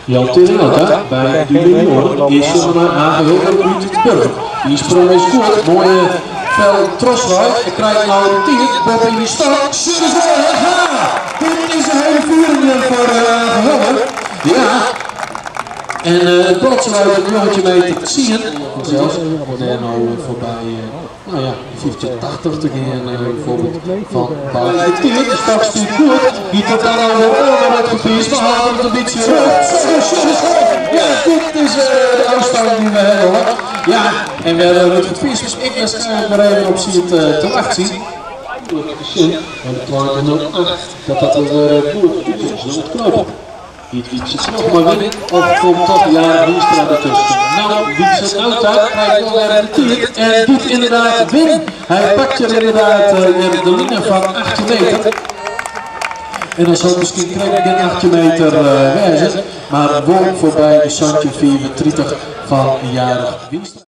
Jan Terinota bij de junioren is er aangehuld door Uiterburg. Die sprong is goed, mooie fel troswaai. Hij krijgt nou een 10, Bob in die start. Dit is een hele vuring voor gewonnen. Ja. En het balletje uit het jongetje mee te zien. Zelfs wordt er nou voorbij, nou ja, 85 te gaan bijvoorbeeld van Bouwelijk. De start stuurt goed. Die tot dan al over het gebied, maar haalt het een beetje terug. Ja, dit is de afstand die we hebben. Ja, en we hebben het advies, dus ik waarschijnlijk maar even op ziet te wachten zien. En de kleine 08, dat er goed is, knopen. Iets nog maar winnen, of komt toch ja, Wienstra ertussen. Nou, wie zit nou daar, krijgt wel weer de tijd en doet inderdaad winnen. Hij pakt er inderdaad de linie van 18 meter. En dan zal misschien krijg ik een 18 meter wijzen, maar woon voorbij de Santje 34 van jarig Wienstra.